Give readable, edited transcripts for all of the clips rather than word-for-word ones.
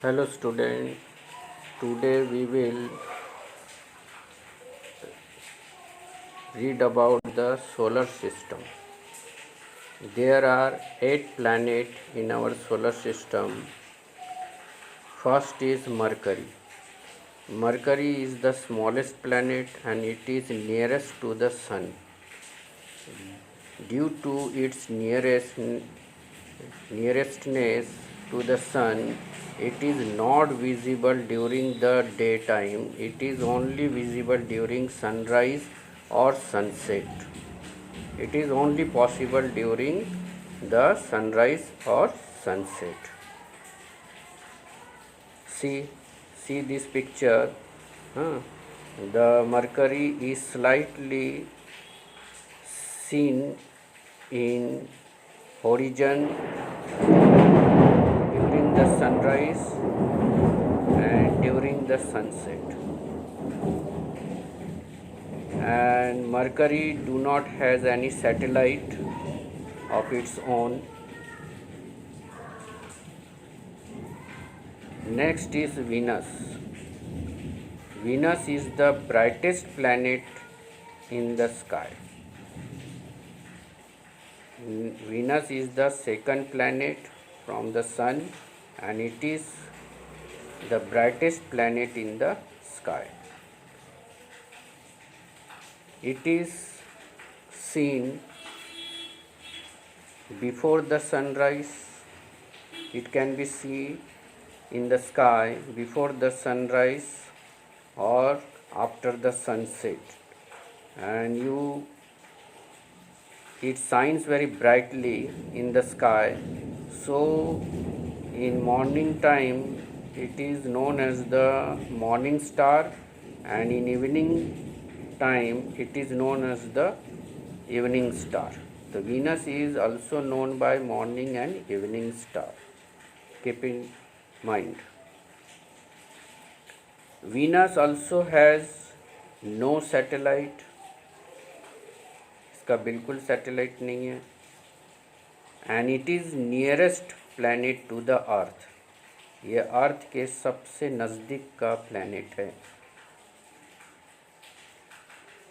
Hello student, today we will read about the solar system. There are 8 planets in our solar system. First is Mercury. Mercury is the smallest planet and it is nearest to the sun. Due to its nearestness to the sun, it is not visible during the daytime. It is only visible during sunrise or sunset. It is only possible during the sunrise or sunset. See, see this picture. Huh? The Mercury is slightly seen in horizon during the sunrise and during the sunset. And Mercury do not has any satellite of its own. Next is Venus. Venus is the brightest planet in the sky. Venus is the second planet from the sun and it is the brightest planet in the sky. It is seen before the sunrise. It can be seen in the sky before the sunrise or after the sunset, and it shines very brightly in the sky. So in morning time it is known as the morning star, and in evening time it is known as the evening star. The Venus is also known by morning and evening star. Keep in mind. Venus also has no satellite. इसका बिल्कुल satellite नहीं है. And it is nearest planet to the earth. ये earth के सबसे नज़दीक का planet है.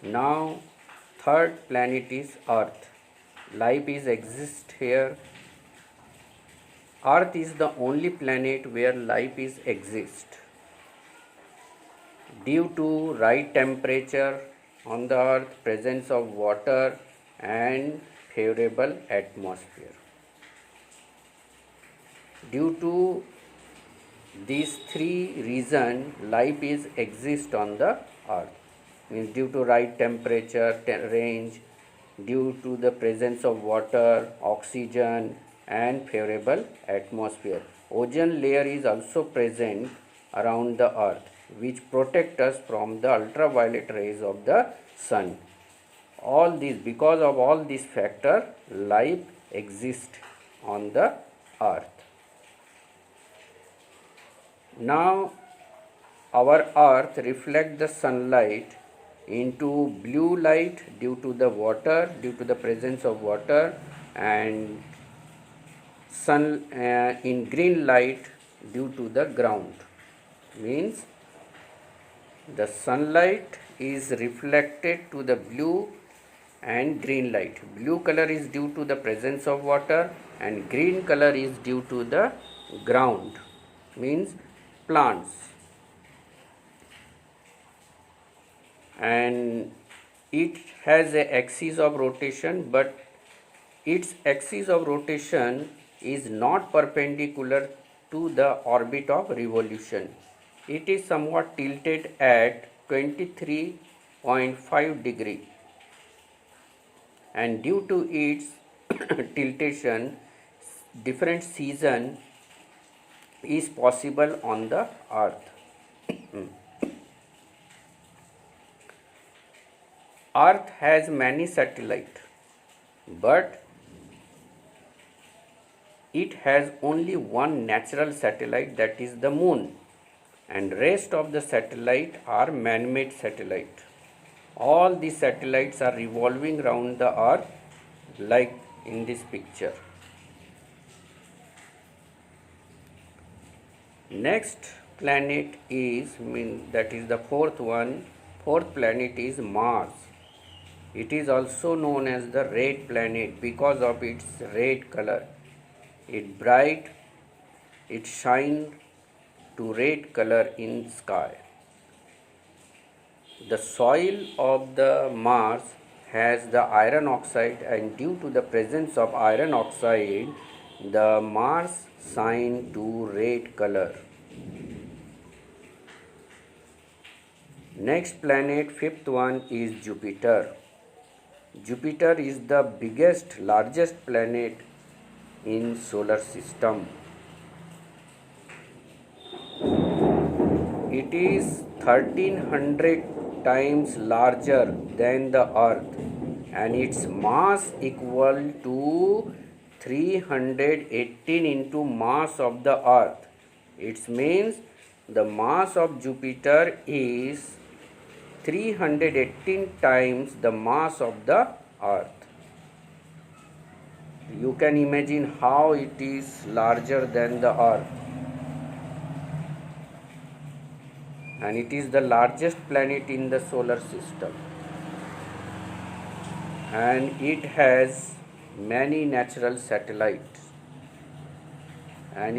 Now third planet is earth. Life is exist here. Earth is the only planet where life is exist. Due to right temperature on the earth, presence of water and favorable atmosphere. Due to these three reasons, life is exist on the earth. Means due to right temperature, range, due to the presence of water, oxygen and favorable atmosphere. Ozone layer is also present around the earth, which protect us from the ultraviolet rays of the sun. Because of all these factors, life exists on the earth. Now our earth reflects the sunlight into blue light due to the presence of water, and in green light due to the ground. Means the sunlight is reflected to the blue and green light. Blue color is due to the presence of water and green color is due to the ground, means plants. And it has a axis of rotation, but its axis of rotation is not perpendicular to the orbit of revolution. It is somewhat tilted at 23.5 degree, and due to its tiltation, different season is possible on the earth. Earth has many satellites, but it has only one natural satellite, that is the moon, and rest of the satellite are man-made satellite. All these satellites are revolving around the earth like in this picture. Next planet is that is the fourth one. Fourth planet is Mars. It is also known as the red planet because of its red color. It bright, it shine to red color in sky. The soil of the Mars has the iron oxide, and due to the presence of iron oxide, the Mars shine to red color. Next planet, fifth one, is Jupiter. Jupiter is the biggest, largest planet in solar system. It is 1300 times larger than the Earth, and its mass equal to 318 into mass of the Earth. It means the mass of Jupiter is 318 times the mass of the Earth. You can imagine how it is larger than the Earth. And it is the largest planet in the solar system. And it has many natural satellites. And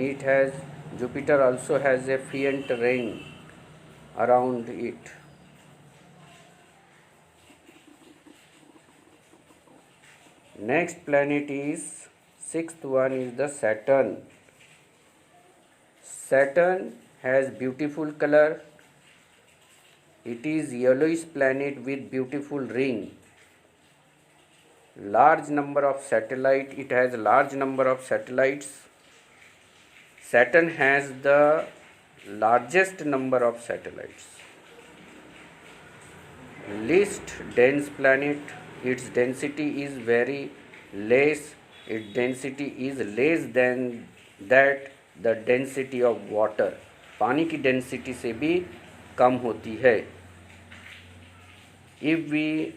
Jupiter also has a faint ring around it. Next planet is, sixth one, is the Saturn. Saturn has beautiful color. It is yellowish planet with beautiful ring. Large number of satellites. It has large number of satellites. Saturn has the largest number of satellites. Least dense planet. Its density is very less. Its density is less than that the density of water. पानी की density से भी कम होती है. If we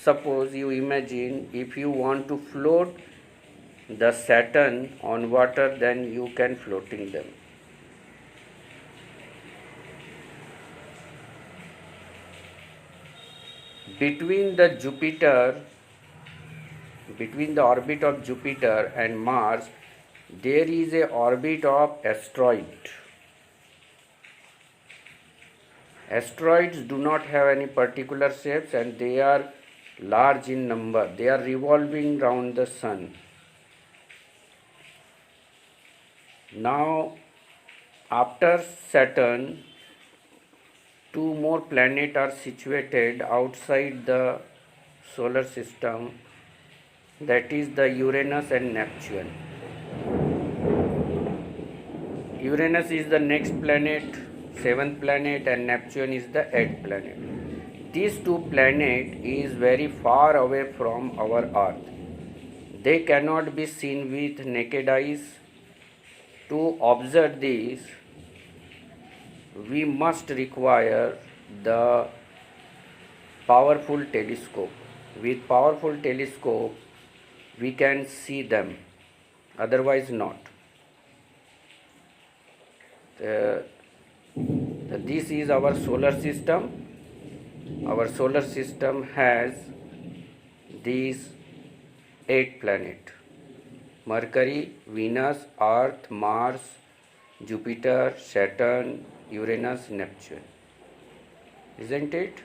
suppose, you imagine, if you want to float the Saturn on water, then you can floating them. Between the orbit of Jupiter and Mars, there is a orbit of asteroid. Asteroids do not have any particular shapes, and they are large in number. They are revolving round the sun. Now, after Saturn, two more planets are situated outside the solar system, that is the Uranus and Neptune. Uranus is the next planet, seventh planet, and Neptune is the eighth planet. These two planets is very far away from our Earth. They cannot be seen with naked eyes. To observe these, we must require the powerful telescope. With powerful telescope, we can see them, otherwise not. This is our solar system. Our solar system has these 8 planets: Mercury, Venus, Earth, Mars, Jupiter, Saturn, Uranus, Neptune. Isn't it?